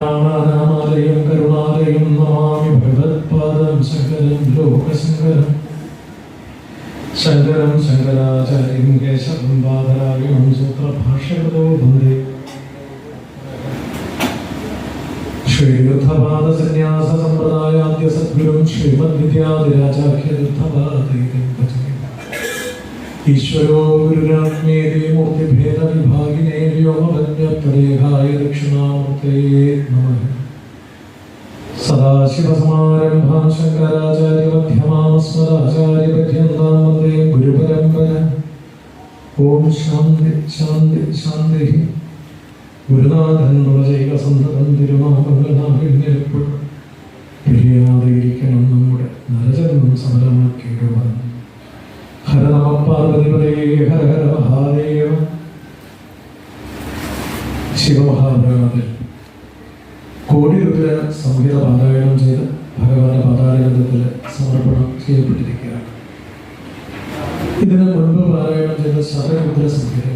രാമാലയം കരുണാലയം നമാമി ഭഗവത്പാദം ശങ്കരം ലോകശങ്കരം ശങ്കരം ശങ്കരാചാര്യം കേശവം ബാദരായണം സൂത്രഭാഷ്യകൃതോ വന്ദേ ശ്രീയുദ്ധപാദസന്യാസ സമ്പ്രദായാദ്യ സദ്ഗുരും ശ്രീമദ്വിദ്യാധിരാജാഖ്യയുദ്ധപാദൈകം ഭജേ ഈശ്വരോ ഗുരുരാത്മേതി മൂർത്തിഭേദവിഭാഗിനേ വ്യോമവന്യപ്രദേഹായ ദക്ഷിണാമൂർത്തേ നമഃ. സദാശിവസമാരംഭാം ശങ്കരാചാര്യമധ്യമാമസ്മദാചാര്യപര്യന്താം വന്ദേ ഗുരുപരമ്പര. ഓം ശാന്തി ശാന്തി ശാന്തി. ഗുരുനാഥൻ സന്തതം തിരുനാമങ്ങളാകില്ലെപ്പോഴും പിരിയാതെയിരിക്കണം നമ്മുടെ നരജന്മം സമരമാക്കിയിടുവാൻ. ഹര നമ പാർവതിപതേ ഹര ഹര മഹാദേവ. ശിവമഹാഭാരതത്തിൽ കോടിരുദ്ര സംഹിത പാരായണം ചെയ്ത് ഭഗവാന്റെ പാതാളത്തിൽ സമർപ്പണം ചെയ്യപ്പെട്ടിരിക്കുകയാണ്. ഇതിന് മുൻപ് പാരായണം ചെയ്ത ശതരുദ്ര സംഹിത.